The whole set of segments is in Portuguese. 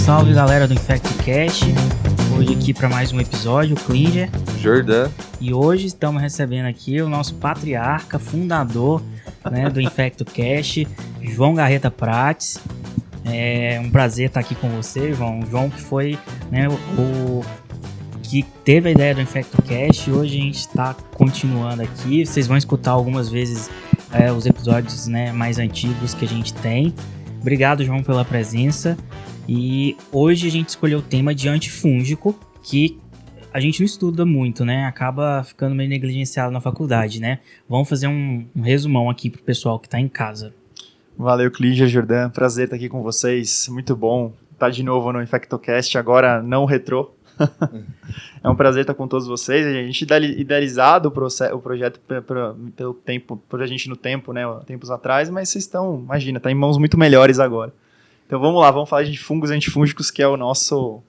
Salve galera do InfectoCast, hoje aqui para mais um episódio, o Klinger, Jordan. E hoje estamos recebendo aqui o nosso patriarca, fundador, né, do InfectoCast, João Garreta Prates. É um prazer estar aqui com você, João. O João que foi, né, o que teve a ideia do InfectoCast. Hoje a gente está continuando aqui. Vocês vão escutar algumas vezes os episódios, né, mais antigos que a gente tem. Obrigado, João, pela presença. E hoje a gente escolheu o tema de antifúngico, que a gente não estuda muito, né? Acaba ficando meio negligenciado na faculdade, né? Vamos fazer um resumão aqui pro pessoal que está em casa. Valeu, Klinger, Jordan. Prazer estar aqui com vocês. Muito bom estar de novo no InfectoCast, agora não retrô. É um prazer estar com todos vocês. A gente idealizado o projeto pelo tempo, por a gente no tempo, né? Tempos atrás, mas vocês estão, imagina, tá em mãos muito melhores agora. Então vamos lá, vamos falar de fungos antifúngicos, que é o nosso,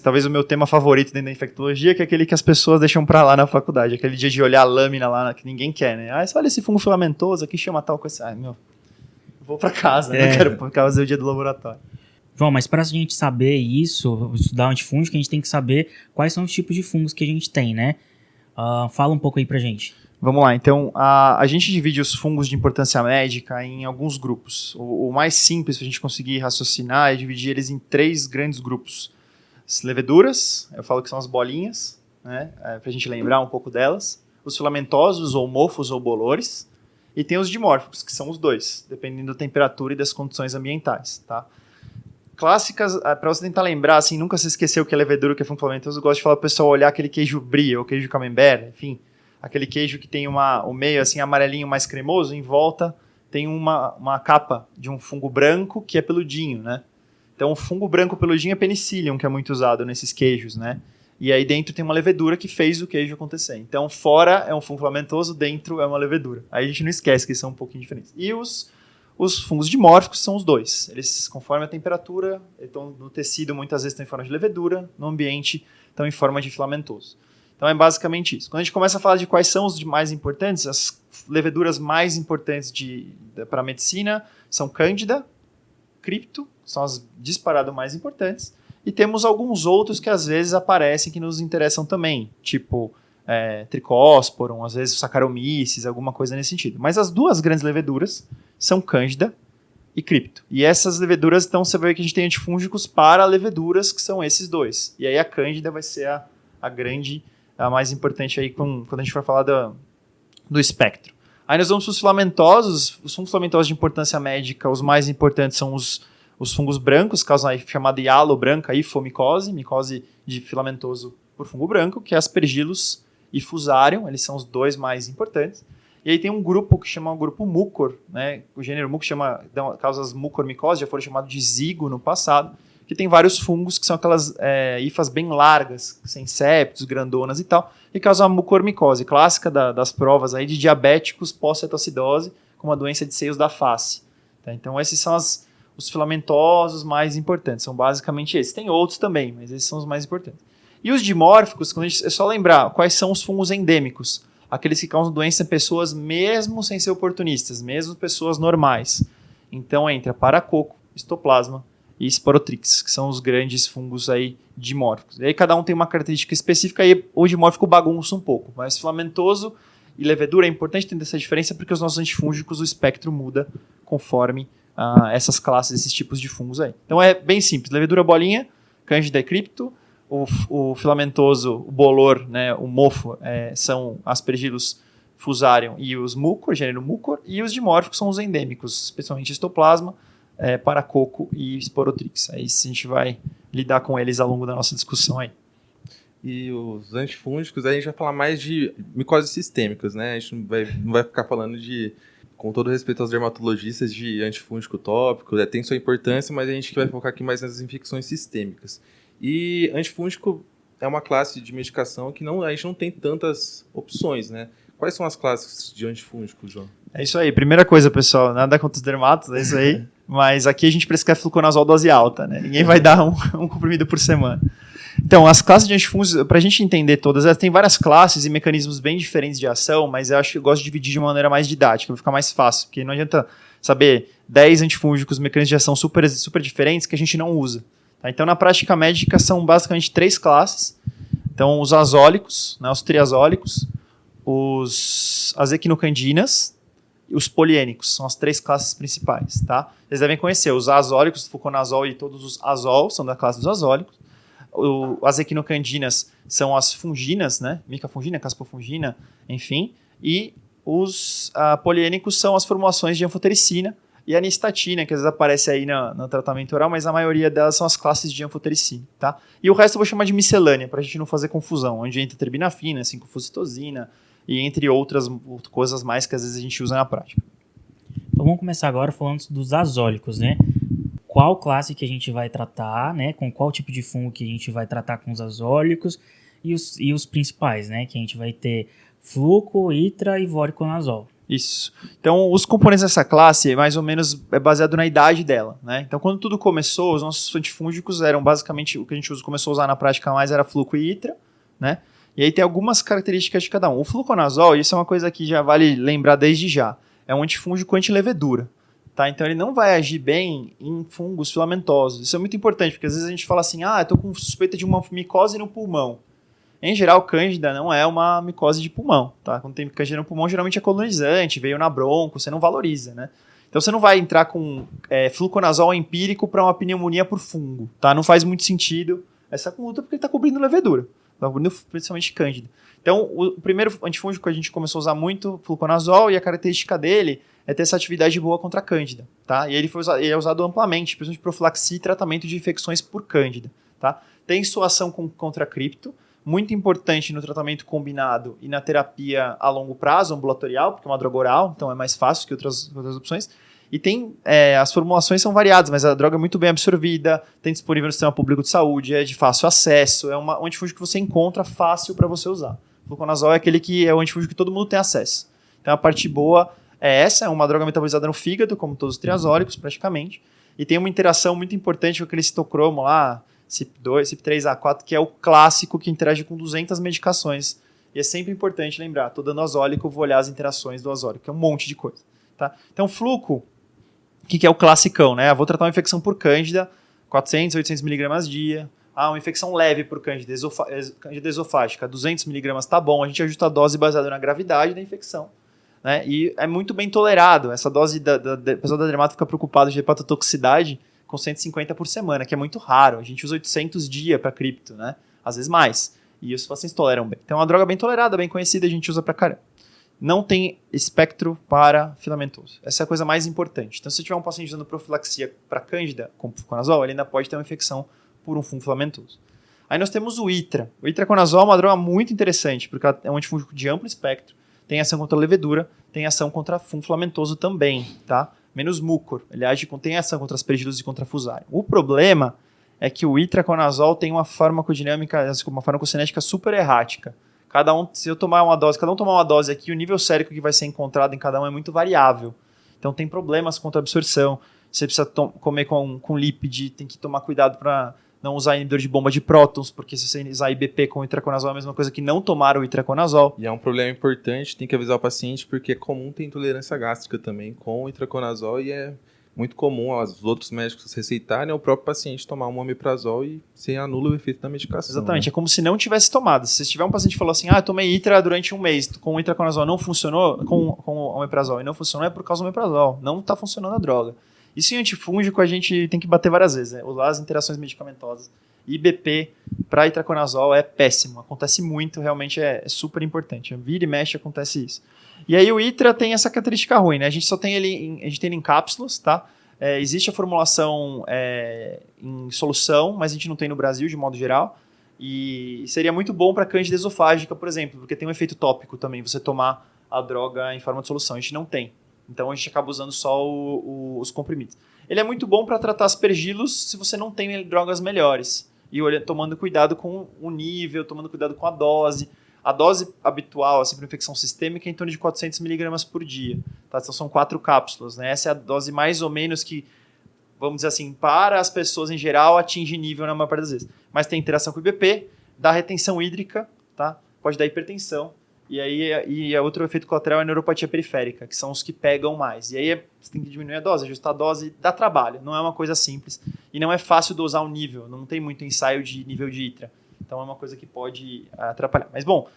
talvez o meu tema favorito dentro da infectologia, que é aquele que as pessoas deixam pra lá na faculdade, aquele dia de olhar a lâmina lá que ninguém quer, né? Ah, olha esse fungo filamentoso aqui, chama tal coisa. Ah, meu, vou pra casa, não quero fazer o dia do laboratório. João, mas para a gente saber isso, estudar antifúngico, a gente tem que saber quais são os tipos de fungos que a gente tem, né? Fala um pouco aí pra gente. Vamos lá, então a gente divide os fungos de importância médica em alguns grupos. O mais simples para a gente conseguir raciocinar é dividir eles em 3 grandes grupos. As leveduras, eu falo que são as bolinhas, né? Para a gente lembrar um pouco delas. Os filamentosos, ou mofos, ou bolores. E tem os dimórficos, que são os dois, dependendo da temperatura e das condições ambientais, tá? Clássicas, para você tentar lembrar, assim, nunca se esqueceu o que é levedura, o que é fungo filamentoso. Eu gosto de falar para o pessoal olhar aquele queijo brie, ou queijo camembert, enfim, aquele queijo que tem o meio assim amarelinho mais cremoso, em volta tem uma capa de um fungo branco que é peludinho, né? Então o fungo branco peludinho é penicillium, que é muito usado nesses queijos, né? E aí dentro tem uma levedura que fez o queijo acontecer. Então fora é um fungo filamentoso, dentro é uma levedura. Aí a gente não esquece que eles são um pouquinho diferentes. E os fungos dimórficos são os dois. Eles, conforme a temperatura, estão no tecido, muitas vezes estão em forma de levedura, no ambiente estão em forma de filamentoso. Então é basicamente isso. Quando a gente começa a falar de quais são os mais importantes, as leveduras mais importantes para a medicina são Cândida, Cripto, são as disparado mais importantes, e temos alguns outros que às vezes aparecem que nos interessam também, tipo Trichosporum, às vezes Saccharomyces, alguma coisa nesse sentido. Mas as 2 grandes leveduras são Cândida e Cripto. E essas leveduras, então, você vai ver que a gente tem antifúngicos para leveduras, que são esses 2. E aí a Cândida vai ser a mais importante aí quando a gente for falar do espectro. Aí nós vamos para os filamentosos. Os fungos filamentosos de importância médica, os mais importantes são os fungos brancos, causam a chamada hialo branca, hifomicose, micose de filamentoso por fungo branco, que é Aspergillus e Fusarium, eles são os 2 mais importantes. E aí tem um grupo que chama o grupo Mucor, né? O gênero Mucor causa as mucormicoses, já foram chamados de zigo no passado, que tem vários fungos que são aquelas hifas bem largas, sem septos, grandonas e tal, e causam a mucormicose, clássica das provas aí de diabéticos pós-cetoacidose, com uma doença de seios da face. Tá? Então esses são os filamentosos mais importantes, são basicamente esses. Tem outros também, mas esses são os mais importantes. E os dimórficos, é só lembrar quais são os fungos endêmicos, aqueles que causam doença em pessoas mesmo sem ser oportunistas, mesmo pessoas normais. Então entra paracoco, histoplasma e Sporotrix, que são os grandes fungos aí dimórficos. E aí cada um tem uma característica específica, e o dimórfico bagunça um pouco, mas filamentoso e levedura é importante ter essa diferença, porque os nossos antifúngicos, o espectro muda conforme essas classes, esses tipos de fungos aí. Então é bem simples, levedura bolinha, Cândida e Cripto, o filamentoso, o bolor, né, o mofo, são Aspergillus, Fusarium e os Mucor, gênero Mucor, e os dimórficos são os endêmicos, especialmente histoplasma, paracoco e Sporotrix. Aí a gente vai lidar com eles ao longo da nossa discussão aí. E os antifúngicos, a gente vai falar mais de micoses sistêmicas, né? A gente não vai ficar falando com todo respeito aos dermatologistas, de antifúngico tópico, tem sua importância, mas a gente vai focar aqui mais nas infecções sistêmicas. E antifúngico é uma classe de medicação que a gente não tem tantas opções, né? Quais são as classes de antifúngico, João? É isso aí. Primeira coisa, pessoal, nada contra os dermatos, é isso aí. Mas aqui a gente prescreve fluconazol dose alta, né? Ninguém vai dar um comprimido por semana. Então, as classes de antifúngicos, para a gente entender todas, tem várias classes e mecanismos bem diferentes de ação, mas eu gosto de dividir de uma maneira mais didática, vai ficar mais fácil, porque não adianta saber 10 antifúngicos, mecanismos de ação super, super diferentes que a gente não usa. Tá? Então, na prática médica, são basicamente 3 classes. Então, os azólicos, né, os triazólicos, as equinocandinas e os poliênicos. São as 3 classes principais. Tá? Vocês devem conhecer os azólicos, fluconazol e todos os azol, são da classe dos azólicos. As equinocandinas são as funginas, né? Micafungina, caspofungina, enfim. E os poliênicos são as formulações de anfotericina e a anistatina, que às vezes aparece aí no tratamento oral, mas a maioria delas são as classes de anfotericina, tá? E o resto eu vou chamar de miscelânea, para a gente não fazer confusão, onde entra terbinafina, 5-fosfitosina e entre outras coisas mais que às vezes a gente usa na prática. Então vamos começar agora falando dos azólicos, né? Qual classe que a gente vai tratar, né? Com qual tipo de fungo que a gente vai tratar com os azólicos e os principais, né? Que a gente vai ter fluco, itra e voriconazol. Isso. Então, os componentes dessa classe, mais ou menos, é baseado na idade dela, né? Então, quando tudo começou, os nossos antifúngicos eram basicamente, o que a gente começou a usar na prática mais era fluco e itra, né? E aí tem algumas características de cada um. O fluconazol, isso é uma coisa que já vale lembrar desde já, é um antifúngico antilevedura, tá? Então, ele não vai agir bem em fungos filamentosos. Isso é muito importante, porque às vezes a gente fala assim, eu tô com suspeita de uma micose no pulmão. Em geral, cândida não é uma micose de pulmão, tá? Quando tem cândida no pulmão, geralmente é colonizante, veio na bronco, você não valoriza, né? Então você não vai entrar com fluconazol empírico para uma pneumonia por fungo, tá? Não faz muito sentido essa conduta porque ele está cobrindo levedura, está cobrindo principalmente cândida. Então, o primeiro antifúngico que a gente começou a usar muito, fluconazol, e a característica dele é ter essa atividade boa contra a cândida, tá? E ele é usado amplamente, principalmente profilaxia e tratamento de infecções por cândida, tá? Tem sua ação contra cripto, muito importante no tratamento combinado e na terapia a longo prazo, ambulatorial, porque é uma droga oral, então é mais fácil que outras opções. E tem, as formulações são variadas, mas a droga é muito bem absorvida, tem disponível no sistema público de saúde, é de fácil acesso, é um antifúngico que você encontra fácil para você usar. O fluconazol é aquele que é o antifúngico que todo mundo tem acesso. Então a parte boa é essa, é uma droga metabolizada no fígado, como todos os triazólicos praticamente, e tem uma interação muito importante com aquele citocromo lá, CYP2, CYP3A4, que é o clássico que interage com 200 medicações. E é sempre importante lembrar, estou dando azólico, vou olhar as interações do azólico, que é um monte de coisa. Tá? Então, fluco, que é o classicão, né? Vou tratar uma infecção por cândida, 400, 800 miligramas dia. Uma infecção leve por cândida, cândida esofágica, 200 miligramas tá bom, a gente ajusta a dose baseada na gravidade da infecção. Né? E é muito bem tolerado. Essa dose, o pessoal da dermato fica preocupado de hepatotoxicidade, com 150 por semana, que é muito raro. A gente usa 800 dia para cripto, né? Às vezes mais. E os pacientes toleram bem. Então é uma droga bem tolerada, bem conhecida, a gente usa pra caramba. Não tem espectro para filamentoso. Essa é a coisa mais importante. Então se tiver um paciente usando profilaxia para cândida com fluconazol, ele ainda pode ter uma infecção por um fungo filamentoso. Aí nós temos o itra. O itraconazol é uma droga muito interessante, porque ela é um antifúngico de amplo espectro, tem ação contra a levedura, tem ação contra fungo filamentoso também, tá? Menos mucor, ele age tem ação contra aspergillus e contra fusarium. O problema é que o itraconazol tem uma farmacodinâmica, uma farmacocinética super errática. Se eu tomar uma dose, cada um tomar uma dose aqui, o nível sérico que vai ser encontrado em cada um é muito variável. Então tem problemas contra a absorção, você precisa comer com lípide, tem que tomar cuidado para não usar inibidor de bomba de prótons, porque se você usar IBP com o itraconazol é a mesma coisa que não tomar o itraconazol. E é um problema importante, tem que avisar o paciente, porque é comum ter intolerância gástrica também com o itraconazol e é muito comum os outros médicos receitarem ou o próprio paciente tomar um omeprazol e se anula o efeito da medicação. Exatamente, né? É como se não tivesse tomado. Se tiver um paciente que falou assim, eu tomei itra durante um mês, com o itraconazol não funcionou, com o omeprazol e não funcionou, é por causa do omeprazol, não está funcionando a droga. Isso em antifúngico a gente tem que bater várias vezes, né? Usar as interações medicamentosas. IBP para itraconazol é péssimo, acontece muito, realmente é super importante. Vira e mexe acontece isso. E aí o itra tem essa característica ruim, né? A gente tem ele em cápsulas, tá? Existe a formulação em solução, mas a gente não tem no Brasil de modo geral. E seria muito bom para cândida esofágica, por exemplo, porque tem um efeito tópico também, você tomar a droga em forma de solução. A gente não tem. Então a gente acaba usando só os comprimidos. Ele é muito bom para tratar aspergillus se você não tem drogas melhores. E tomando cuidado com o nível, tomando cuidado com a dose. A dose habitual assim, para infecção sistêmica é em torno de 400 mg por dia. Tá? Então são 4 cápsulas. Né? Essa é a dose mais ou menos que, vamos dizer assim, para as pessoas em geral, atinge nível na maior parte das vezes. Mas tem interação com o IBP, dá retenção hídrica, tá? Pode dar hipertensão E aí, outro efeito colateral é a neuropatia periférica, que são os que pegam mais. E aí você tem que diminuir a dose, ajustar a dose, dá trabalho, não é uma coisa simples. E não é fácil dosar o nível, não tem muito ensaio de nível de ITRA. Então é uma coisa que pode atrapalhar. Mas bom,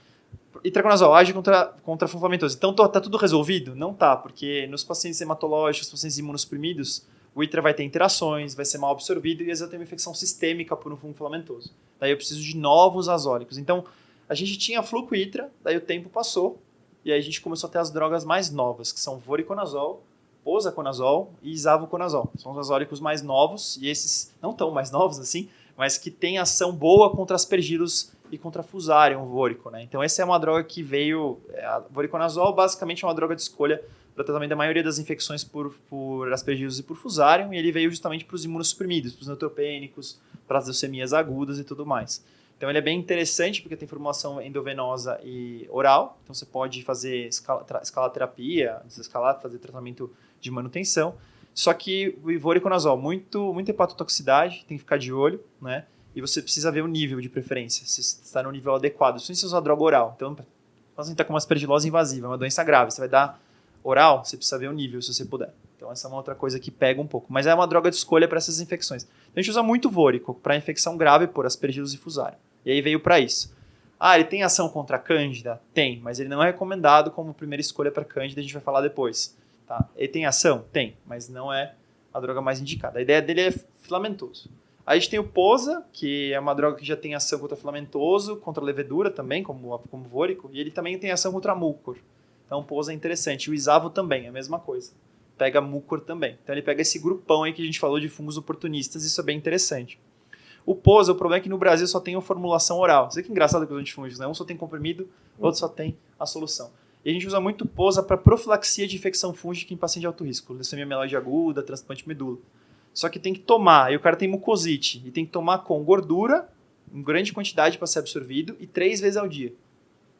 itraconazol age contra funfamentose. Então tá tudo resolvido? Não tá, porque nos pacientes hematológicos, pacientes imunossuprimidos, o ITRA vai ter interações, vai ser mal absorvido e às vezes eu tenho uma infecção sistêmica por um fungo filamentoso. Daí eu preciso de novos azólicos. Então, a gente tinha fluco e ITRA, daí o tempo passou, e aí a gente começou a ter as drogas mais novas, que são voriconazol, posaconazol e isavuconazol. São os azólicos mais novos, e esses não tão mais novos assim, mas que têm ação boa contra aspergilos e contra fusarium vórico, né? Então essa é uma droga que veio... A voriconazol basicamente é uma droga de escolha para o tratamento da maioria das infecções por aspergilos e por fusarium, e ele veio justamente para os imunossuprimidos, para os neutropênicos, para as leucemias agudas e tudo mais. Então ele é bem interessante porque tem formulação endovenosa e oral, então você pode fazer escalaterapia, desescalar, fazer tratamento de manutenção. Só que o voriconazol, muito hepatotoxicidade, tem que ficar de olho, né? E você precisa ver o nível de preferência, se está no nível adequado. Se você usar droga oral, então você está com uma aspergilose invasiva, uma doença grave, você vai dar oral, você precisa ver o nível, se você puder. Então essa é uma outra coisa que pega um pouco. Mas é uma droga de escolha para essas infecções. Então a gente usa muito vórico para infecção grave por aspergilos e fusarium. E aí veio para isso. Ele tem ação contra a cândida? Tem, mas ele não é recomendado como primeira escolha para cândida, a gente vai falar depois. Tá? Ele tem ação? Tem, mas não é a droga mais indicada. A ideia dele é filamentoso. Aí a gente tem o Posa, que é uma droga que já tem ação contra filamentoso, contra levedura também, como vórico, e ele também tem ação contra mucor. Então o Posa é interessante. O Isavo também, é a mesma coisa. Pega mucor também. Então ele pega esse grupão aí que a gente falou de fungos oportunistas, isso é bem interessante. O Posa, o problema é que no Brasil só tem a formulação oral. Isso aqui é engraçado com os antifúngicos, né? Um só tem comprimido, outro só tem a solução. E a gente usa muito Posa para profilaxia de infecção fúngica em paciente de alto risco, leucemia mieloide aguda, transplante de medula. Só que tem que tomar, e o cara tem mucosite, e tem que tomar com gordura, em grande quantidade para ser absorvido, e 3 vezes ao dia.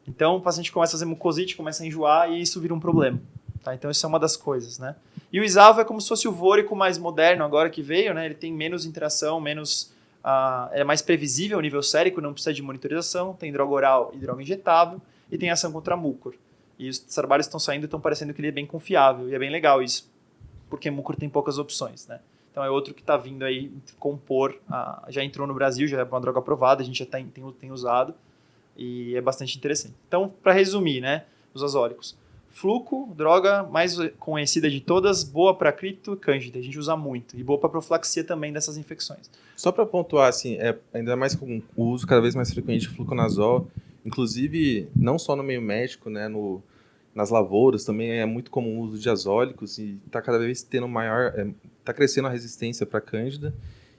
Então o paciente começa a fazer mucosite, começa a enjoar, e isso vira um problema. Tá? Então isso é uma das coisas, né? E o Isavo é como se fosse o vórico mais moderno agora que veio, né? Ele tem menos interação, é mais previsível o nível sérico, não precisa de monitorização, tem droga oral e droga injetável, e tem ação contra mucor. E os trabalhos estão saindo e estão parecendo que ele é bem confiável, e é bem legal isso, porque mucor tem poucas opções, né? Então é outro que está vindo aí compor, já entrou no Brasil, já é uma droga aprovada, a gente já tem usado, e é bastante interessante. Então, para resumir, né, os azólicos. Fluco, droga mais conhecida de todas, boa para cripto e cândida, a gente usa muito, e boa para profilaxia também dessas infecções. Só para pontuar, assim, ainda mais com o uso cada vez mais frequente de fluconazol, inclusive não só no meio médico, né, nas lavouras também é muito comum o uso de azólicos e está cada vez tendo está crescendo a resistência para cândida.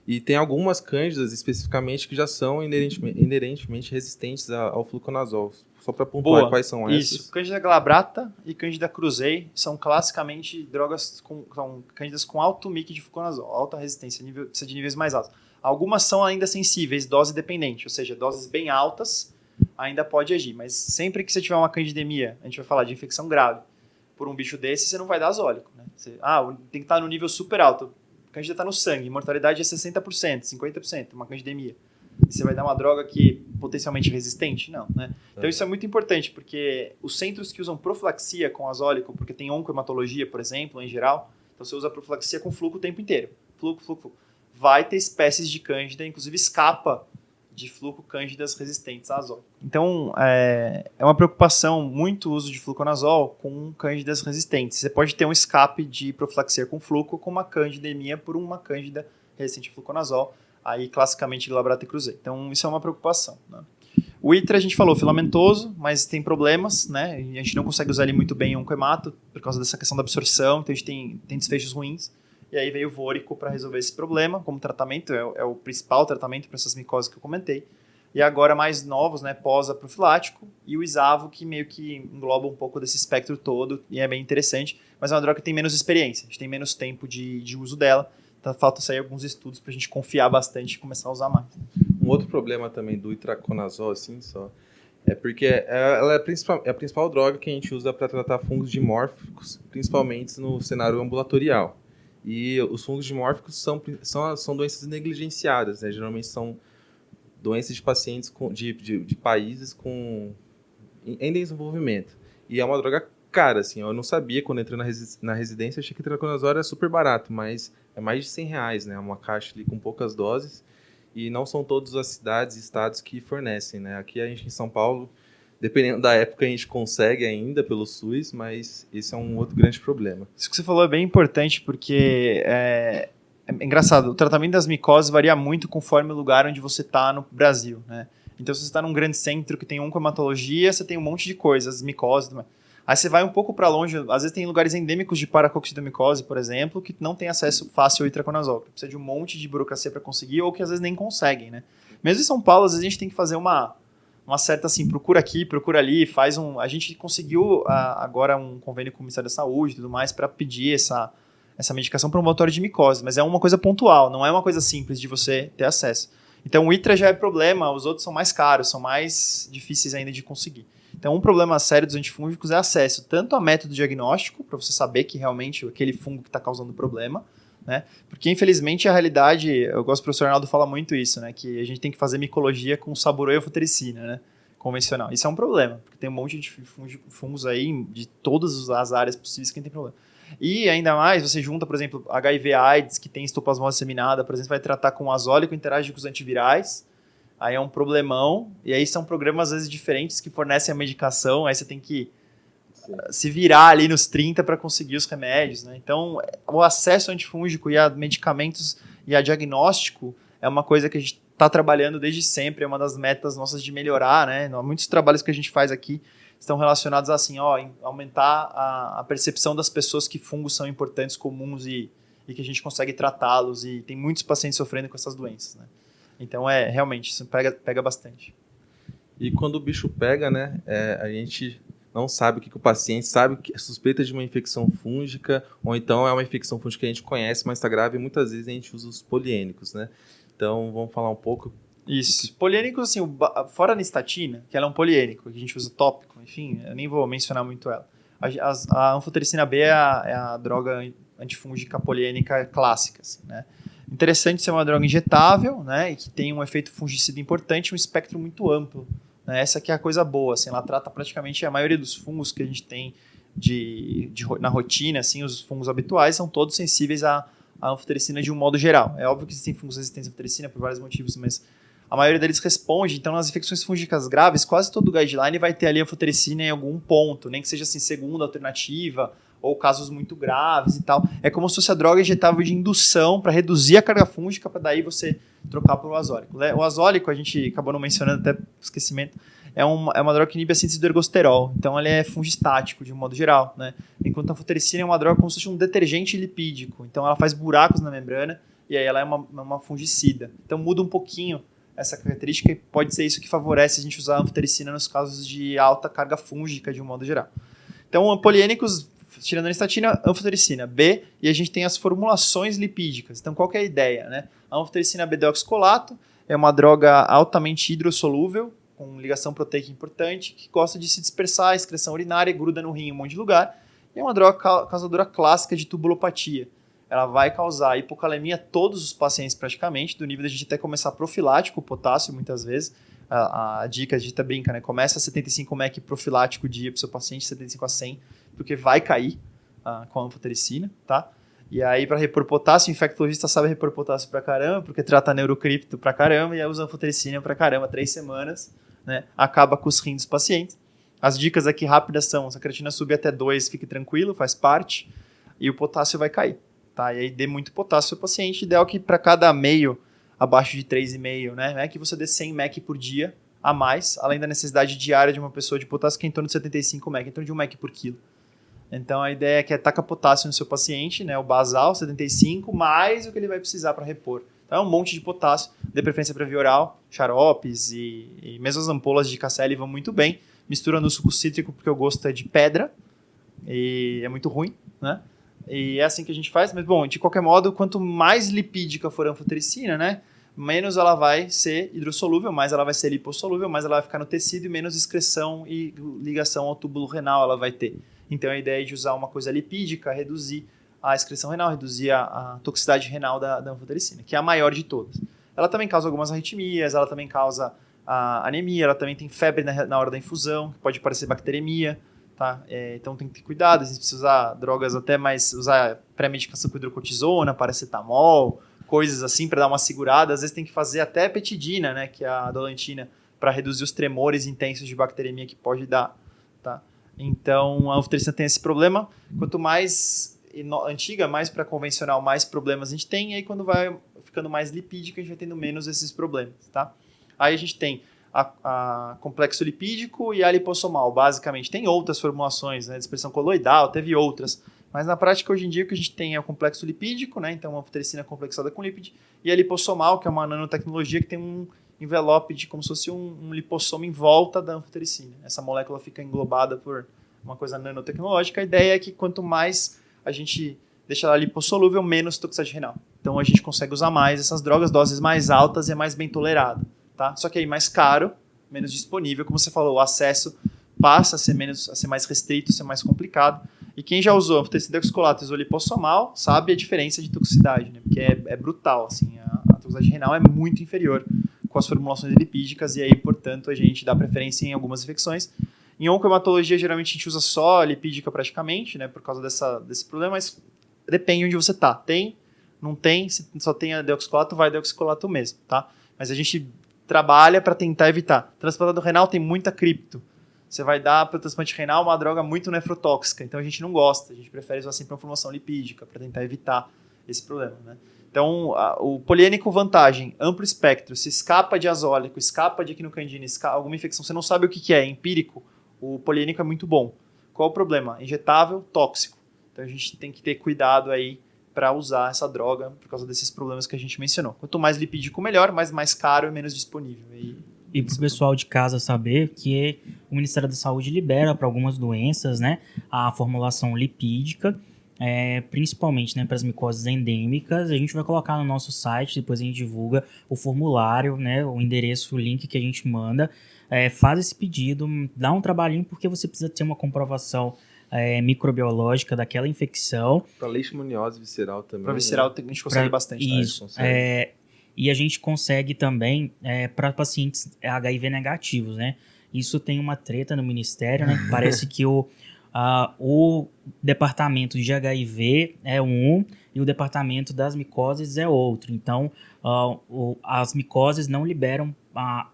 E tem algumas cândidas especificamente que já são inerentemente resistentes ao fluconazol. Só para pontuar quais são essas. Isso, Candida glabrata e Candida krusei são classicamente drogas são cândidas com alto MIC de fluconazol, alta resistência, precisa de níveis mais altos. Algumas são ainda sensíveis, dose dependente, ou seja, doses bem altas ainda pode agir, mas sempre que você tiver uma candidemia, a gente vai falar de infecção grave, por um bicho desse, você não vai dar azólico. Né? Tem que estar no nível super alto. A candida está no sangue, mortalidade é 60%, 50%, uma candidemia. E você vai dar uma droga que é potencialmente resistente? Não, né? Então isso é muito importante, porque os centros que usam profilaxia com azólico, porque tem oncohematologia, por exemplo, em geral, então você usa profilaxia com fluco o tempo inteiro. Fluco. Vai ter espécies de cândida, inclusive escapa de fluco cândidas resistentes a azólico. Então, é uma preocupação muito o uso de fluconazol com cândidas resistentes. Você pode ter um escape de profilaxia com fluco com uma candidemia por uma cândida resistente a fluconazol, aí classicamente glabrata e krusei. Então, isso é uma preocupação. Né? O ITRA, a gente falou, filamentoso, mas tem problemas, né? E a gente não consegue usar ele muito bem em oncohemato, por causa dessa questão da absorção, então a gente tem desfechos ruins. E aí veio o vórico para resolver esse problema, como tratamento, é o principal tratamento para essas micoses que eu comentei. E agora mais novos, né, pós-profilático, e o Isavo, que meio que engloba um pouco desse espectro todo, e é bem interessante, mas é uma droga que tem menos experiência, a gente tem menos tempo de uso dela, então falta sair alguns estudos para a gente confiar bastante e começar a usar mais. Um outro problema também do itraconazol, assim, é porque ela é a principal droga que a gente usa para tratar fungos dimórficos, principalmente no cenário ambulatorial. E os fungos dimórficos são doenças negligenciadas, né? Geralmente são doenças de pacientes de países com em desenvolvimento. E é uma droga cara, assim, eu não sabia, quando entrei na residência, achei que itraconazol era super barato, mas é mais de R$ 100, né? Uma caixa ali com poucas doses, e não são todas as cidades e estados que fornecem, né? Aqui a gente em São Paulo, dependendo da época, a gente consegue ainda pelo SUS, mas esse é um outro grande problema. Isso que você falou é bem importante, porque é engraçado, o tratamento das micoses varia muito conforme o lugar onde você está no Brasil, né? Então, se você está num grande centro que tem oncohematologia, você tem um monte de coisas, micose, aí você vai um pouco para longe, às vezes tem lugares endêmicos de paracoccidomicose, por exemplo, que não tem acesso fácil ao itraconazol, que precisa de um monte de burocracia para conseguir, ou que às vezes nem conseguem, né? Mesmo em São Paulo, às vezes a gente tem que fazer uma certa, assim, procura aqui, procura ali, a gente conseguiu agora um convênio com o Ministério da Saúde e tudo mais para pedir essa medicação para um ambulatório de micose, mas é uma coisa pontual, não é uma coisa simples de você ter acesso. Então o ITRA já é problema, os outros são mais caros, são mais difíceis ainda de conseguir. Então um problema sério dos antifúngicos é acesso tanto a método diagnóstico, para você saber que realmente aquele fungo que está causando o problema, né? Porque infelizmente a realidade, eu gosto, o professor Arnaldo fala muito isso, né? Que a gente tem que fazer micologia com saburô e anfotericina, né? Convencional. Isso é um problema, porque tem um monte de fungos aí de todas as áreas possíveis que tem problema. E ainda mais, você junta, por exemplo, HIV AIDS, que tem histoplasmose disseminada, por exemplo, vai tratar com azólico, interage com os antivirais, aí é um problemão, e aí são programas, às vezes, diferentes que fornecem a medicação, aí você tem que se virar ali nos 30 para conseguir os remédios, né? Então, o acesso ao antifúngico e a medicamentos e a diagnóstico é uma coisa que a gente está trabalhando desde sempre, é uma das metas nossas de melhorar, né? Muitos trabalhos que a gente faz aqui estão relacionados assim, em aumentar a percepção das pessoas que fungos são importantes, comuns e que a gente consegue tratá-los, e tem muitos pacientes sofrendo com essas doenças, né? Então, realmente, isso pega bastante. E quando o bicho pega, né, a gente não sabe o que o paciente sabe, que é suspeita de uma infecção fúngica, ou então é uma infecção fúngica que a gente conhece, mas está grave, e muitas vezes a gente usa os poliênicos, né? Então, vamos falar um pouco. Isso. Poliênicos, assim, fora a nistatina, que ela é um poliênico, que a gente usa tópico, enfim, eu nem vou mencionar muito ela. A anfotericina B é a droga antifúngica poliênica clássica, assim, né? Interessante ser uma droga injetável, né, e que tem um efeito fungicida importante, um espectro muito amplo, né? Essa aqui é a coisa boa, assim, ela trata praticamente a maioria dos fungos que a gente tem na rotina, assim, os fungos habituais são todos sensíveis à anfotericina de um modo geral. É óbvio que existem fungos resistentes à anfotericina por vários motivos, mas a maioria deles responde. Então, nas infecções fúngicas graves, quase todo guideline vai ter ali anfotericina em algum ponto, nem que seja assim, segunda alternativa, ou casos muito graves e tal. É como se fosse a droga injetável de indução para reduzir a carga fúngica, para daí você trocar para o azólico. O azólico, a gente acabou não mencionando, até esquecimento, é uma droga que inibe a síntese do ergosterol. Então, ele é fungistático, de um modo geral, né? Enquanto a anfotericina é uma droga como se fosse um detergente lipídico. Então, ela faz buracos na membrana e aí ela é uma fungicida. Então, muda um pouquinho essa característica, e pode ser isso que favorece a gente usar a anfotericina nos casos de alta carga fúngica, de um modo geral. Então, poliênicos, tirando a nistatina, anfotericina B, e a gente tem as formulações lipídicas. Então, qual que é a ideia, né? A anfotericina B-deoxicolato é uma droga altamente hidrossolúvel, com ligação proteica importante, que gosta de se dispersar, excreção urinária, gruda no rim em um monte de lugar, e é uma droga causadora clássica de tubulopatia. Ela vai causar hipocalemia a todos os pacientes praticamente, do nível de a gente até começar profilático, o potássio muitas vezes. A dica, a gente até brinca, né? Começa a 75 mEq profilático dia para o seu paciente, 75 a 100, porque vai cair com a anfotericina, tá? E aí, para repor potássio, o infectologista sabe repor potássio pra caramba, porque trata neurocripto pra caramba, e aí usa anfotericina pra caramba, 3 semanas, né? Acaba com os rins dos pacientes. As dicas aqui rápidas são: se a creatina subir até 2, fique tranquilo, faz parte, e o potássio vai cair. Tá? E aí dê muito potássio ao paciente. Ideal que para cada meio abaixo de 3,5, né, que você dê 100 mEq por dia a mais, além da necessidade diária de uma pessoa de potássio, que é em torno de 75 mEq, em torno de 1 mEq por quilo. Então a ideia é que taca potássio no seu paciente, né, o basal, 75, mais o que ele vai precisar para repor. Então é um monte de potássio, de preferência para via oral, xaropes e mesmo as ampolas de KCl vão muito bem. Mistura no suco cítrico, porque o gosto é de pedra e é muito ruim, né? E é assim que a gente faz, mas bom, de qualquer modo, quanto mais lipídica for a anfotericina, né, menos ela vai ser hidrossolúvel, mais ela vai ser lipossolúvel, mais ela vai ficar no tecido e menos excreção e ligação ao túbulo renal ela vai ter. Então a ideia é de usar uma coisa lipídica, reduzir a excreção renal, reduzir a toxicidade renal da anfotericina, que é a maior de todas. Ela também causa algumas arritmias, ela também causa a anemia, ela também tem febre na hora da infusão, que pode parecer bacteremia, tá? Então tem que ter cuidado, a gente precisa usar drogas até mais, usar pré-medicação com hidrocortisona, paracetamol, coisas assim para dar uma segurada. Às vezes tem que fazer até petidina, né, que é a dolantina, para reduzir os tremores intensos de bacteremia que pode dar, tá? Então a anfotericina tem esse problema. Quanto mais antiga, mais para convencional, mais problemas a gente tem, e aí quando vai ficando mais lipídica, a gente vai tendo menos esses problemas, tá? Aí a gente tem a complexo lipídico e a lipossomal, basicamente. Tem outras formulações, né, de expressão coloidal, teve outras, mas na prática hoje em dia o que a gente tem é o complexo lipídico, né, então uma anfotericina complexada com lipid, e a lipossomal, que é uma nanotecnologia que tem um envelope de como se fosse um lipossoma em volta da anfotericina. Essa molécula fica englobada por uma coisa nanotecnológica. A ideia é que quanto mais a gente deixa ela lipossolúvel, menos toxicidade renal. Então a gente consegue usar mais essas drogas, doses mais altas e é mais bem tolerado. Tá? Só que aí mais caro, menos disponível, como você falou, o acesso passa a ser mais restrito, ser mais complicado. E quem já usou anfotericina deoxicolato e usou lipossomal sabe a diferença de toxicidade, né? Porque é brutal, assim, a toxicidade renal é muito inferior com as formulações lipídicas e aí, portanto, a gente dá preferência em algumas infecções. Em oncohematologia, geralmente a gente usa só a lipídica praticamente, né, por causa desse problema, mas depende onde você tá. Tem, não tem, se só tem a deoxicolato, vai deoxicolato mesmo, tá? Mas a gente trabalha para tentar evitar. Transplantado renal tem muita cripto. Você vai dar para o transplante renal uma droga muito nefrotóxica, então a gente não gosta, a gente prefere usar sempre uma formulação lipídica para tentar evitar esse problema, né? Então, o poliênico vantagem, amplo espectro, se escapa de azólico, escapa de equinocandina, alguma infecção, você não sabe o que é, empírico, o poliênico é muito bom. Qual o problema? Injetável, tóxico. Então a gente tem que ter cuidado aí para usar essa droga por causa desses problemas que a gente mencionou. Quanto mais lipídico, melhor, mas mais caro e menos disponível. E para o pessoal de casa saber que o Ministério da Saúde libera para algumas doenças, né, a formulação lipídica, principalmente, né, para as micoses endêmicas. A gente vai colocar no nosso site, depois a gente divulga o formulário, né, o endereço, o link que a gente manda. Faz esse pedido, dá um trabalhinho porque você precisa ter uma comprovação microbiológica daquela infecção. Para leishmaniose visceral também. Para visceral, né? A gente consegue bastante. Isso. E a gente consegue também para pacientes HIV negativos, né? Isso tem uma treta no Ministério, né? Parece que o departamento de HIV é um e o departamento das micoses é outro. Então, as micoses não liberam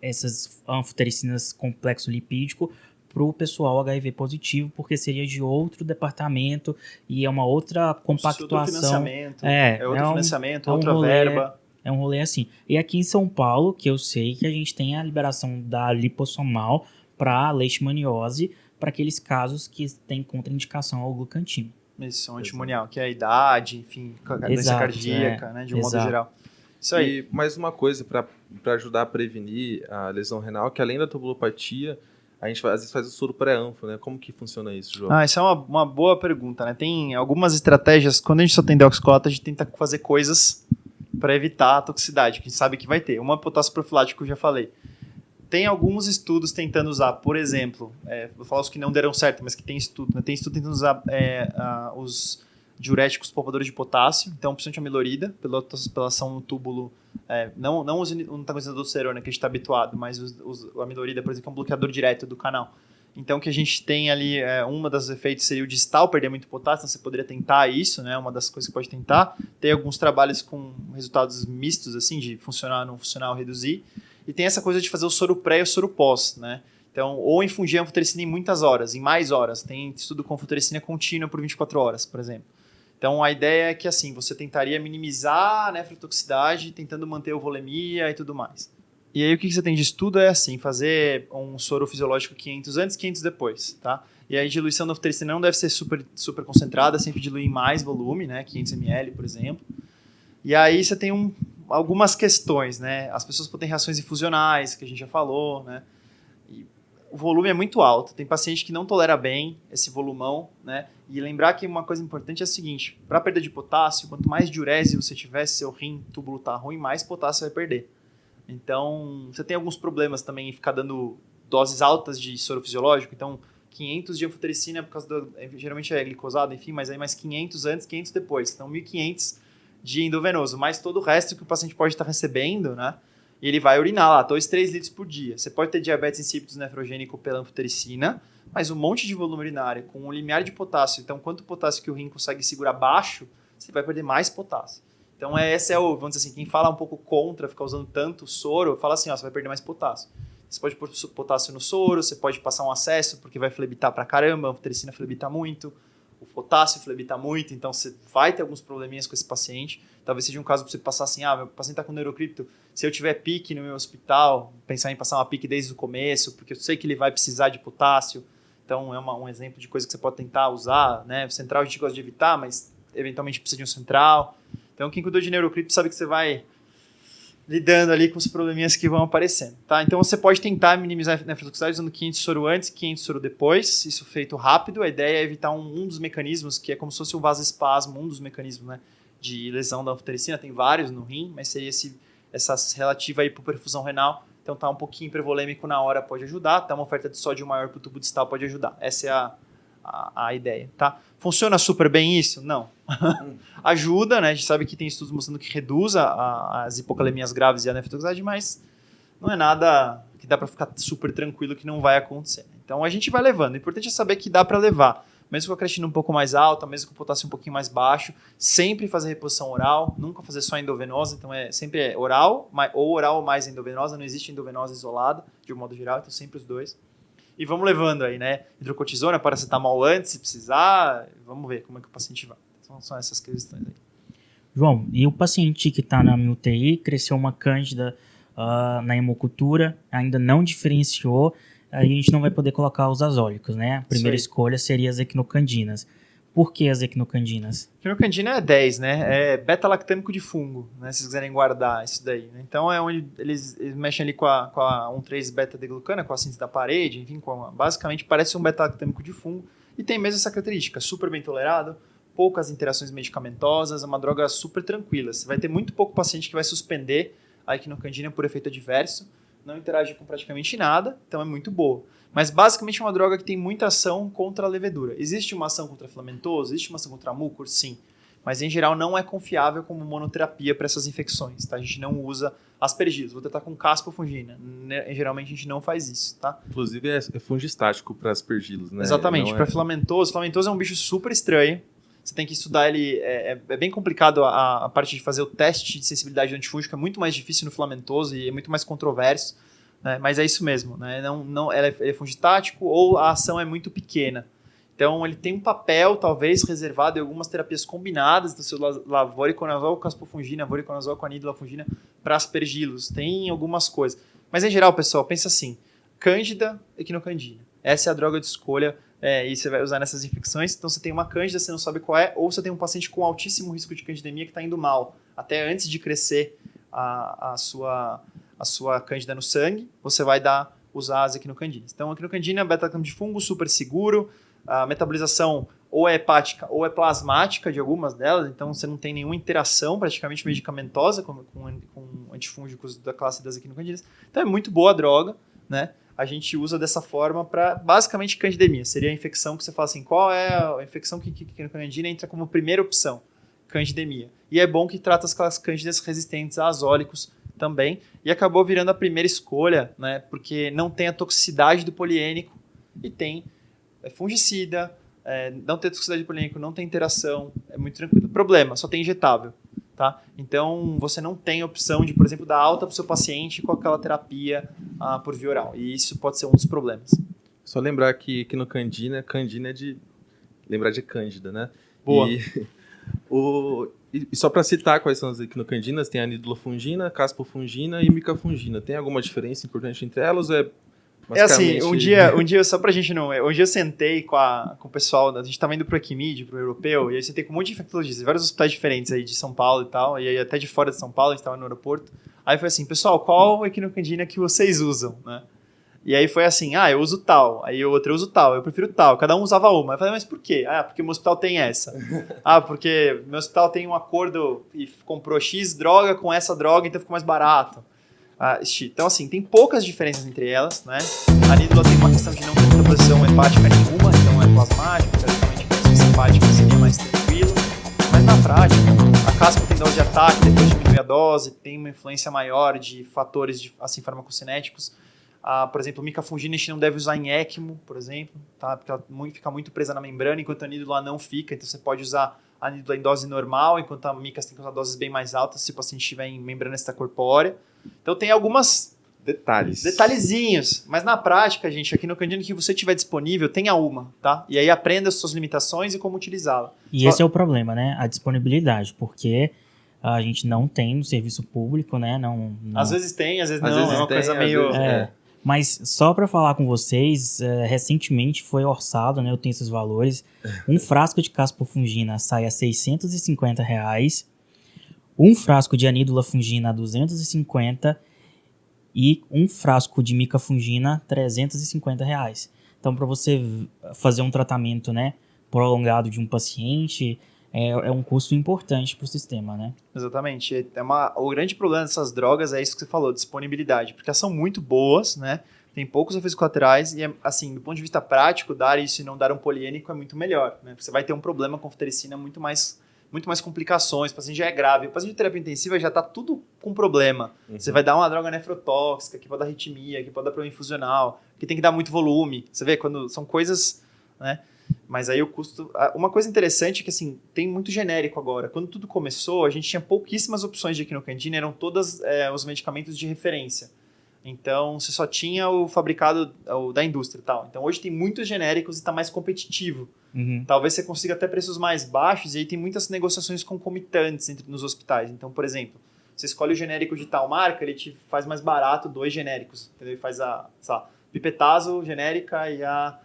essas anfotericinas complexo lipídico para o pessoal HIV positivo, porque seria de outro departamento e é uma outra compactuação. Outro financiamento, outro financiamento, outra rolê, verba. É um rolê assim. E aqui em São Paulo, que eu sei que a gente tem a liberação da lipossomal para leishmaniose, para aqueles casos que têm contraindicação ao glucantino. Isso, um antimonial, que é a idade, enfim, doença cardíaca, né, de um modo geral. Isso aí. E mais uma coisa para ajudar a prevenir a lesão renal, que além da tubulopatia, a gente às vezes faz o soro pré-anfo, né? Como que funciona isso, João? Isso é uma boa pergunta, né? Tem algumas estratégias, quando a gente só tem deoxicolato, a gente tenta fazer coisas para evitar a toxicidade, que a gente sabe que vai ter. Uma potássio profilático, eu já falei. Tem alguns estudos tentando usar, por exemplo, vou falar os que não deram certo, mas que tem estudo, né? Tem estudo tentando usar os diuréticos poupadores de potássio, então principalmente a milorida, pela ação no túbulo, não os antagonistas da aldosterona que a gente está habituado, mas a milorida, por exemplo, é um bloqueador direto do canal. Então, que a gente tem ali, uma das efeitos seria o distal, perder muito potássio, então você poderia tentar isso, né? Uma das coisas que pode tentar. Tem alguns trabalhos com resultados mistos, assim, de funcionar, não funcionar ou reduzir. E tem essa coisa de fazer o soro pré e o soro pós, né? Então, ou infundir a anfotericina em muitas horas, em mais horas. Tem estudo com anfotericina contínua por 24 horas, por exemplo. Então, a ideia é que, assim, você tentaria minimizar a nefrotoxicidade, tentando manter a volemia e tudo mais. E aí, o que você tem de estudo é, assim, fazer um soro fisiológico 500 antes, 500 depois, tá? E aí, a diluição da anfotericina não deve ser super, super concentrada, sempre diluir em mais volume, né? 500 ml, por exemplo. E aí, você tem algumas questões, né? As pessoas podem ter reações infusionais, que a gente já falou, né? E o volume é muito alto. Tem paciente que não tolera bem esse volumão, né? E lembrar que uma coisa importante é a seguinte, para perda de potássio, quanto mais diurese você tiver, se seu rim, túbulo tá ruim, mais potássio você vai perder. Então, você tem alguns problemas também em ficar dando doses altas de soro fisiológico. Então, 500 de anfotericina, por causa geralmente é glicosado, enfim, mas aí mais 500 antes, 500 depois. Então, 1.500 de endovenoso, mais todo o resto que o paciente pode estar recebendo, né? E ele vai urinar lá 2, 3 litros por dia. Você pode ter diabetes insípidos nefrogênico pela anfotericina, mas um monte de volume urinário com um limiar de potássio. Então, quanto potássio que o rim consegue segurar baixo, você vai perder mais potássio. Então, esse é o, vamos dizer assim, quem fala um pouco contra ficar usando tanto soro, fala assim, ó, você vai perder mais potássio. Você pode pôr potássio no soro, você pode passar um acesso, porque vai flebitar pra caramba, a anfotericina flebita muito, o potássio flebita muito, então você vai ter alguns probleminhas com esse paciente. Talvez seja um caso para você passar assim, meu paciente tá com neurocripto, se eu tiver pique no meu hospital, pensar em passar uma pique desde o começo, porque eu sei que ele vai precisar de potássio. Então, é um exemplo de coisa que você pode tentar usar, né? O central a gente gosta de evitar, mas eventualmente precisa de um central. Então, quem cuidou de neurocripto sabe que você vai lidando ali com os probleminhas que vão aparecendo, tá? Então, você pode tentar minimizar a nefrotoxicidade usando 500 soro antes, 500 soro depois, isso feito rápido. A ideia é evitar um dos mecanismos, que é como se fosse um vasoespasmo, um dos mecanismos, né, de lesão da anfotericina. Tem vários no rim, mas seria essa relativa à hipoperfusão renal. Então, tá um pouquinho hipervolêmico na hora pode ajudar, tá uma oferta de sódio maior para o tubo distal pode ajudar. Essa é a ideia, tá? Funciona super bem isso? Não. Ajuda, né? A gente sabe que tem estudos mostrando que reduz as hipokalemias graves e a nefrotoxicidade, mas não é nada que dá para ficar super tranquilo que não vai acontecer. Então, a gente vai levando. O importante é saber que dá para levar. Mesmo com a creatina um pouco mais alta, mesmo com o potássio um pouquinho mais baixo, sempre fazer reposição oral, nunca fazer só endovenosa, então sempre oral, ou oral mais endovenosa, não existe endovenosa isolada, de um modo geral, então sempre os dois. E vamos levando aí, né? Hidrocortisona, paracetamol antes, se precisar, vamos ver como é que o paciente vai. Então, são essas questões aí. João, e o paciente que está na UTI, cresceu uma cândida na hemocultura, ainda não diferenciou, aí a gente não vai poder colocar os azólicos, né? A primeira escolha seria as equinocandinas. Por que as equinocandinas? Equinocandina é 10, né? É beta-lactâmico de fungo, né? Se vocês quiserem guardar isso daí. Né? Então, é onde eles mexem ali com a 1,3-beta-deglucana, com a síntese da parede, enfim, basicamente parece um beta-lactâmico de fungo. E tem mesmo essa característica, super bem tolerado, poucas interações medicamentosas, é uma droga super tranquila. Você vai ter muito pouco paciente que vai suspender a equinocandina por efeito adverso, não interage com praticamente nada, então é muito boa. Mas basicamente é uma droga que tem muita ação contra a levedura. Existe uma ação contra flamentoso? Existe uma ação contra mucor? Sim. Mas em geral não é confiável como monoterapia para essas infecções. Tá? A gente não usa aspergilos. Vou tratar com caspofungina. Geralmente a gente não faz isso. Tá? Inclusive é fungistático para aspergilos, né? Exatamente. Para flamentoso. Flamentoso é um bicho super estranho. Você tem que estudar ele. É bem complicado a parte de fazer o teste de sensibilidade do antifúngico. É muito mais difícil no flamentoso e é muito mais controverso. Né? Mas é isso mesmo. Né? Ele é fungistático ou a ação é muito pequena. Então, ele tem um papel, talvez, reservado em algumas terapias combinadas, do seu voriconazol, caspofungina, voriconazol com anidilafungina, para aspergilos. Tem algumas coisas. Mas, em geral, pessoal, pensa assim, cândida, equinocandina. Essa é a droga de escolha e você vai usar nessas infecções. Então, você tem uma cândida, você não sabe qual é, ou você tem um paciente com altíssimo risco de candidemia que está indo mal. Até antes de crescer a sua cândida no sangue, você vai usar as equinocandinas. Então, a equinocandina é beta-lactâmico de fungo, super seguro. A metabolização ou é hepática ou é plasmática de algumas delas, então você não tem nenhuma interação praticamente medicamentosa com antifúngicos da classe das equinocandinas. Então é muito boa a droga, né? A gente usa dessa forma para basicamente candidemia. Seria a infecção que você fala assim, qual é a infecção que a equinocandina entra como primeira opção? Candidemia. E é bom que trata as cândidas resistentes a azólicos também. E acabou virando a primeira escolha, né? Porque não tem a toxicidade do poliênico e tem fungicida, não tem toxicidade de poliênico, não tem interação, é muito tranquilo. Problema, só tem injetável, tá? Então, você não tem opção de, por exemplo, dar alta para o seu paciente com aquela terapia por via oral. E isso pode ser um dos problemas. Só lembrar que equinocandina, candina é de... Lembrar de cândida, né? Boa. E só para citar quais são as equinocandinas, tem a anidilafungina, caspofungina e micafungina. Tem alguma diferença importante entre elas ou é... É assim, um dia só pra gente não... Um dia eu sentei com o pessoal, a gente tava indo pro Equimid, pro europeu, e aí eu sentei com um monte de infectologistas, vários hospitais diferentes aí de São Paulo e tal, e aí até de fora de São Paulo, a gente tava no aeroporto. Aí foi assim, pessoal, qual equinocandina que vocês usam, né? E aí foi assim, eu uso tal, aí o outro eu uso tal, eu prefiro tal, cada um usava uma. Eu falei, mas por quê? Porque meu hospital tem essa. Porque meu hospital tem um acordo e comprou X droga com essa droga, então ficou mais barato. Então, assim, tem poucas diferenças entre elas, né? A anídula tem uma questão de não ter composição hepática nenhuma, então é plasmática, teoricamente, a hepática seria mais tranquilo, mas na prática, A caspa tem dose de ataque, depois diminui a dose, tem uma influência maior de fatores assim, farmacocinéticos. Por exemplo, micafungina a gente não deve usar em ECMO, por exemplo, tá? Porque ela fica muito presa na membrana, enquanto a anídula não fica. Então você pode usar a anídula em dose normal, enquanto a mica tem que usar doses bem mais altas se o paciente estiver em membrana extracorpórea. Então tem algumas detalhezinhos, mas na prática, gente, aqui no Candino, que você tiver disponível, tenha uma, tá? E aí aprenda as suas limitações e como utilizá-la. E esse é o problema, né? A disponibilidade, porque a gente não tem no serviço público, né? Não. Às vezes tem, às vezes não, é uma coisa meio... Mas só para falar com vocês, recentemente foi orçado, né? Eu tenho esses valores. Um frasco de caspofungina sai a R$650, um frasco de anídula fungina a R$250 e um frasco de micafungina R$350. Então, para você fazer um tratamento, né, prolongado de um paciente, é um custo importante para o sistema, né? Exatamente. O grande problema dessas drogas é isso que você falou, disponibilidade, porque elas são muito boas, né? Tem poucos efeitos colaterais e, assim, do ponto de vista prático, dar isso e não dar um poliênico é muito melhor, né? Porque você vai ter um problema com anfotericina, muito mais complicações, o paciente já é grave. O paciente de terapia intensiva já está tudo com problema. Uhum. Você vai dar uma droga nefrotóxica, que pode dar arritmia, que pode dar problema infusional, que tem que dar muito volume. Você vê, quando são coisas, né? Mas aí o custo... Uma coisa interessante é que, assim, tem muito genérico agora. Quando tudo começou, a gente tinha pouquíssimas opções de quinocandina, eram todas os medicamentos de referência. Então, você só tinha o fabricado da indústria e tal. Então, hoje tem muitos genéricos e está mais competitivo. Uhum. Talvez você consiga até preços mais baixos e aí tem muitas negociações concomitantes nos hospitais. Então, por exemplo, você escolhe o genérico de tal marca, ele te faz mais barato 2 genéricos. Entendeu? Ele faz a pipetazo genérica e a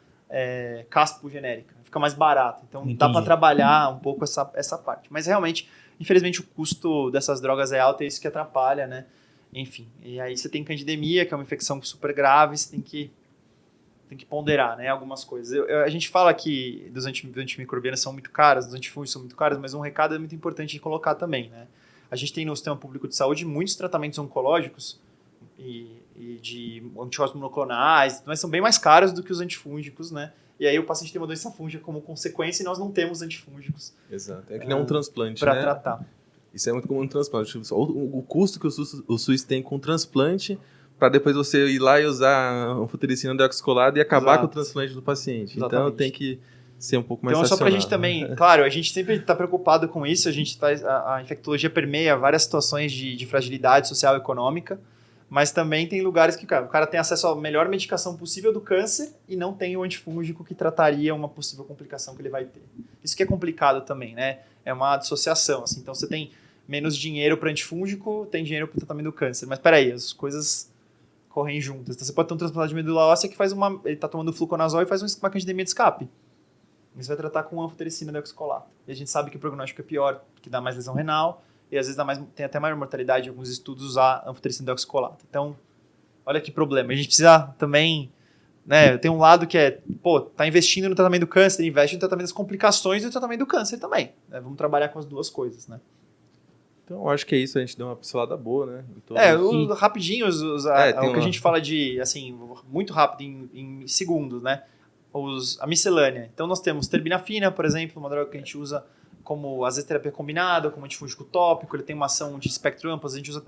caspo genérica. Fica mais barato. Então, Entendi. Dá para trabalhar um pouco essa parte. Mas, realmente, infelizmente, o custo dessas drogas é alto e é isso que atrapalha, né? Enfim, e aí você tem candidemia, que é uma infecção super grave, você tem que ponderar, né, algumas coisas. A gente fala que dos antimicrobianos são muito caros, dos antifúngicos são muito caros, mas um recado é muito importante de colocar também, né? A gente tem no sistema público de saúde muitos tratamentos oncológicos e de anticorpos monoclonais, mas são bem mais caros do que os antifúngicos, né? E aí o paciente tem uma doença fúngica como consequência e nós não temos antifúngicos. Exato, é que nem um transplante, para né? tratar. Isso é muito comum no transplante. O custo que o SUS tem com o transplante para depois você ir lá e usar anfotericina deoxycolada e acabar com o transplante do paciente. Exatamente. Então tem que ser um pouco mais racional. Só para a gente também... Claro, a gente sempre está preocupado com isso. A infectologia permeia várias situações de fragilidade social e econômica, mas também tem lugares que o cara tem acesso à melhor medicação possível do câncer e não tem o antifúngico que trataria uma possível complicação que ele vai ter. Isso que é complicado também, né? É uma dissociação, assim. Então, você tem menos dinheiro para antifúngico, tem dinheiro para o tratamento do câncer. Mas, peraí, as coisas correm juntas. Então, você pode ter um transplante de medula óssea que ele está tomando fluconazol e faz uma candidemia de escape. Você vai tratar com anfotericina deoxicolato. E a gente sabe que o prognóstico é pior, que dá mais lesão renal, e às vezes tem até maior mortalidade em alguns estudos usar anfotericina deoxicolato. Então, olha que problema. A gente precisa também... né, tem um lado que tá investindo no tratamento do câncer, investe no tratamento das complicações e no tratamento do câncer também. Né? Vamos trabalhar com as duas coisas, né? Então, eu acho que é isso, a gente deu uma pincelada boa, né? Rapidinho, o que a gente fala de, assim, muito rápido, em segundos, né? A miscelânea. Então, nós temos terbinafina, por exemplo, uma droga que a gente usa como azeterapia combinada, como antifúngico tópico, ele tem uma ação de espectro amplo, a gente usa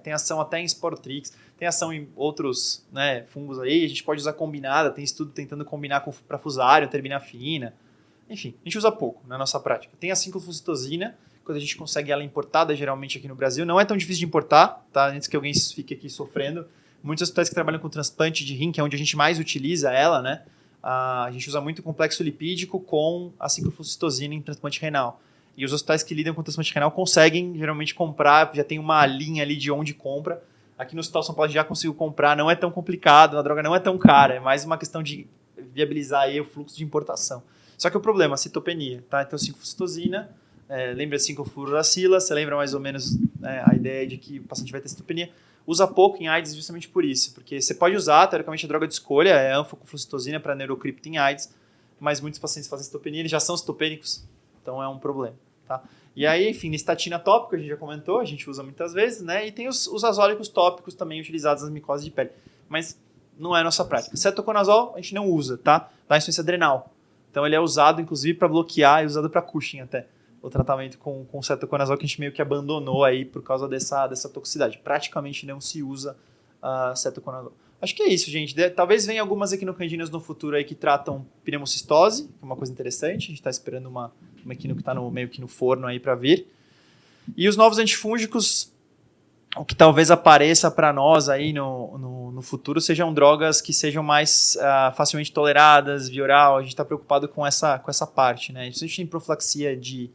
tem ação até em Sporotrix, tem ação em outros, né, fungos aí, a gente pode usar combinada, tem estudo tentando combinar com prafusário, terbinafina, enfim, a gente usa pouco na nossa prática. Tem a 5-flucitosina, quando a gente consegue ela importada, geralmente aqui no Brasil, não é tão difícil de importar, tá? Antes que alguém fique aqui sofrendo. Muitos hospitais que trabalham com transplante de rim, que é onde a gente mais utiliza ela, né? A gente usa muito complexo lipídico com a 5-flucitosina em transplante renal. E os hospitais que lidam com transplante renal conseguem geralmente comprar, já tem uma linha ali de onde compra. Aqui no Hospital São Paulo já conseguiu comprar, não é tão complicado, a droga não é tão cara, é mais uma questão de viabilizar aí o fluxo de importação. Só que o problema, a citopenia, tá? Então 5-flucitosina, lembra 5-fluoracila, você lembra mais ou menos a ideia de que o paciente vai ter citopenia. Usa pouco em AIDS justamente por isso, porque você pode usar, teoricamente, a droga de escolha, é anfocoflucitosina para neurocripto em AIDS, mas muitos pacientes fazem citopenia, eles já são citopênicos, então é um problema, tá? E aí, enfim, estatina tópica, a gente já comentou, a gente usa muitas vezes, né? E tem os azólicos tópicos também utilizados nas micoses de pele, mas não é a nossa prática. Cetoconazol a gente não usa, tá? Dá insuficiência adrenal, então ele é usado, inclusive, para bloquear, é usado para Cushing até. o tratamento com cetoconazol, que a gente meio que abandonou aí por causa dessa toxicidade. Praticamente não se usa cetoconazol. Acho que é isso, gente. Talvez venha algumas equinocandinas no futuro aí que tratam pneumocistose, que é uma coisa interessante. A gente está esperando uma equino que está meio que no forno aí para vir. E os novos antifúngicos, o que talvez apareça para nós aí no futuro, sejam drogas que sejam mais facilmente toleradas, via oral. A gente está preocupado com essa parte, né? Isso a gente tem profilaxia de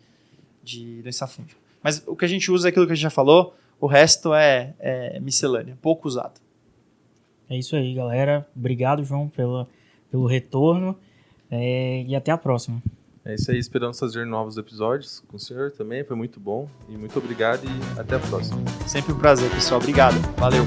doença fúngica. Mas o que a gente usa é aquilo que a gente já falou, o resto é miscelânea, pouco usado. É isso aí, galera. Obrigado, João, pelo retorno e até a próxima. É isso aí, esperamos fazer novos episódios com o senhor também, foi muito bom. E muito obrigado e até a próxima. Sempre um prazer, pessoal. Obrigado. Valeu.